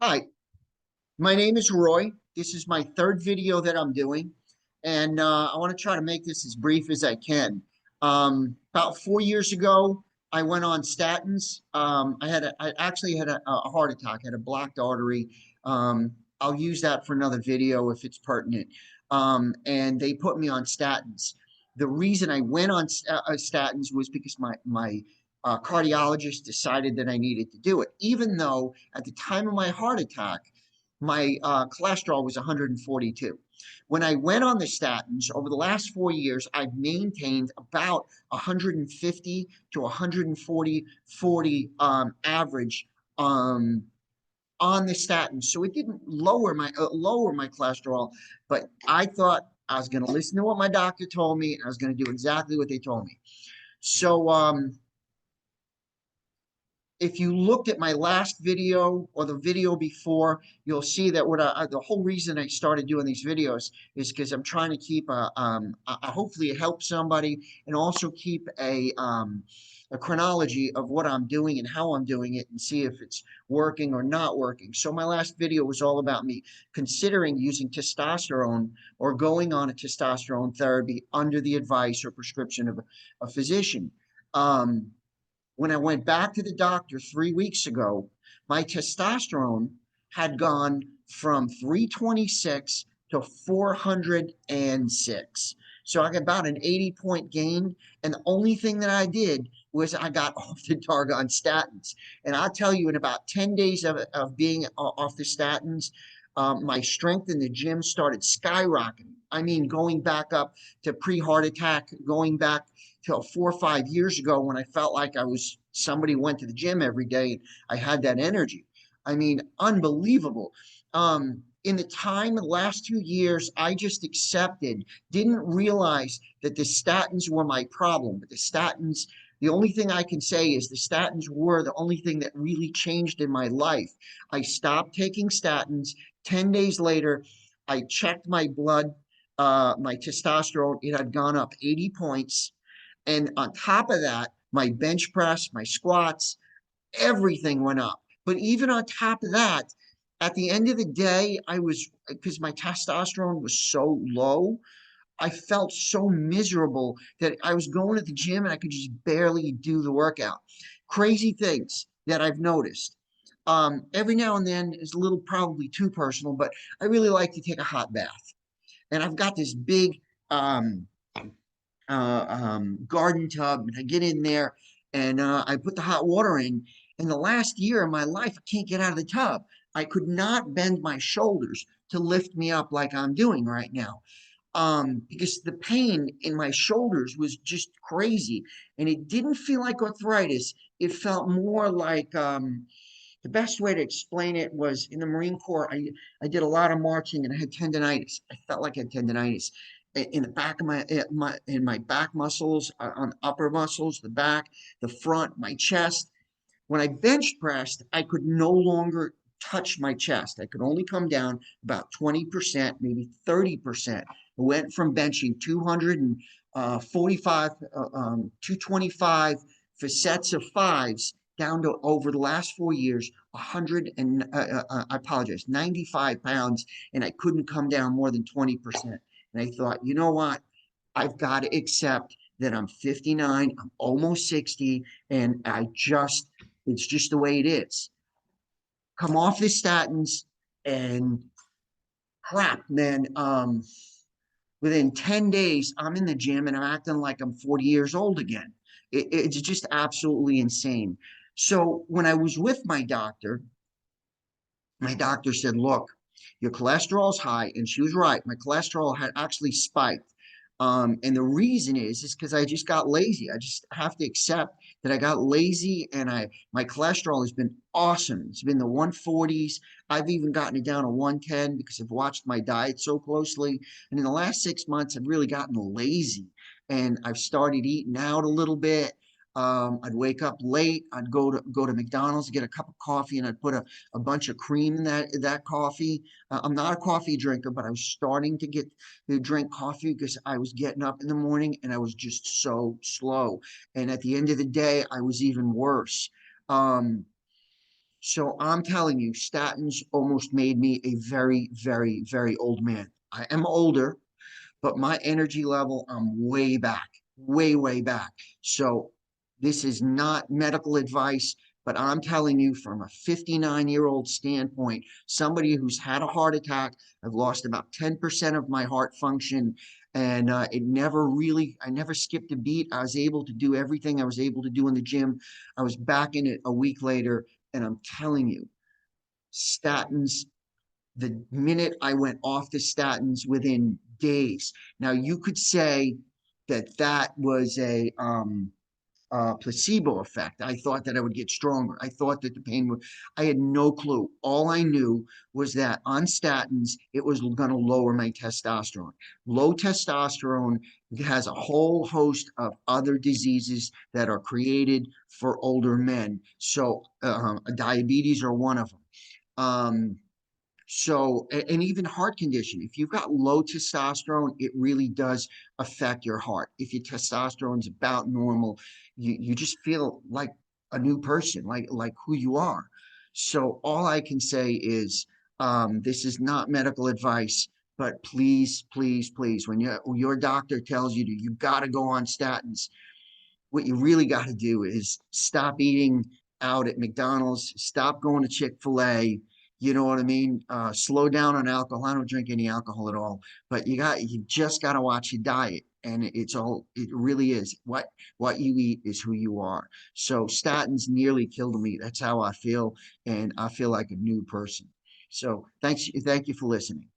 Hi, my name is Roy. This is my third video that I'm doing, and I want to try to make this as brief as I can. About 4 years ago, I went on statins. I actually had a heart attack, had a blocked artery. I'll use that for another video if it's pertinent. And they put me on statins. The reason I went on statins was because my cardiologist decided that I needed to do it, even though at the time of my heart attack, my cholesterol was 142. When I went on the statins over the last 4 years, I've maintained about 150 to 140 average um, on the statins. So it didn't lower my cholesterol, but I thought I was going to listen to what my doctor told me, and I was going to do exactly what they told me. So if you looked at my last video or the video before, you'll see that the whole reason I started doing these videos is because I'm trying to keep hopefully help somebody, and also keep a chronology of what I'm doing and how I'm doing it, and see if it's working or not working. So my last video was all about me considering using testosterone or going on a testosterone therapy under the advice or prescription of a physician. When I went back to the doctor 3 weeks ago, my testosterone had gone from 326 to 406. So I got about an 80-point gain. And the only thing that I did was I got off the doggone statins. And I'll tell you, in about 10 days of being off the statins, my strength in the gym started skyrocketing. I mean, going back up to pre-heart attack, going back till 4 or 5 years ago when I felt like somebody went to the gym every day and I had that energy. I mean, unbelievable. In the last 2 years, I just accepted, didn't realize that the statins were my problem. But the only thing I can say is the statins were the only thing that really changed in my life. I stopped taking statins. 10 days later, I checked my blood, my testosterone. It had gone up 80 points. And on top of that, my bench press, my squats, everything went up. But even on top of that, at the end of the day, because my testosterone was so low, I felt so miserable that I was going to the gym and I could just barely do the workout. Crazy things that I've noticed. Every now and then is a little probably too personal, but I really like to take a hot bath. And I've got this big garden tub, and I get in there and I put the hot water in. In the last year of my life, I can't get out of the tub. I could not bend my shoulders to lift me up like I'm doing right now, because the pain in my shoulders was just crazy, and it didn't feel like arthritis. It felt more like the best way to explain it was in the Marine Corps. I did a lot of marching and I had tendonitis. I felt like I had tendonitis in the back of my back muscles, on upper muscles, the back, the front, my chest. When I bench pressed, I could no longer touch my chest. I could only come down about 20%, maybe 30%. I went from benching 245, 225 for sets of fives down to, over the last 4 years, 100 and I apologize, 95 pounds, and I couldn't come down more than 20%. And I thought, you know what? I've got to accept that I'm 59, I'm almost 60, and it's just the way it is. Come off the statins, and crap, man. Within 10 days, I'm in the gym and I'm acting like I'm 40 years old again. It's just absolutely insane. So when I was with my doctor said, look, your cholesterol's high. And she was right. My cholesterol had actually spiked. And the reason is because I just got lazy. I just have to accept that I got lazy, and my cholesterol has been awesome. It's been the 140s. I've even gotten it down to 110 because I've watched my diet so closely. And in the last 6 months, I've really gotten lazy, and I've started eating out a little bit. I'd wake up late. I'd go to McDonald's, get a cup of coffee, and I'd put a bunch of cream in that coffee. I'm not a coffee drinker, but I was starting to drink coffee because I was getting up in the morning and I was just so slow. And at the end of the day, I was even worse. Um, So I'm telling you, statins almost made me a very, very, very old man. I am older, but my energy level, I'm way back, way, way back. So this is not medical advice, but I'm telling you from a 59-year-old standpoint, somebody who's had a heart attack, I've lost about 10% of my heart function. And I never skipped a beat. I was able to do everything I was able to do in the gym. I was back in it a week later. And I'm telling you, statins, the minute I went off the statins within days. Now, you could say that that was a placebo effect. I thought that I would get stronger. I thought that the pain would, I had no clue. All I knew was that on statins, it was going to lower my testosterone. Low testosterone has a whole host of other diseases that are created for older men. So, diabetes are one of them. Um, and even heart condition, if you've got low testosterone, it really does affect your heart. If your testosterone's about normal, you just feel like a new person, like who you are. So all I can say is, this is not medical advice, but please, please, please, when your doctor tells you you got to go on statins, what you really got to do is stop eating out at McDonald's, stop going to Chick-fil-A. You know what I mean? Slow down on alcohol. I don't drink any alcohol at all, but you just got to watch your diet. And it really is what you eat is who you are. So statins nearly killed me. That's how I feel. And I feel like a new person. So thank you for listening.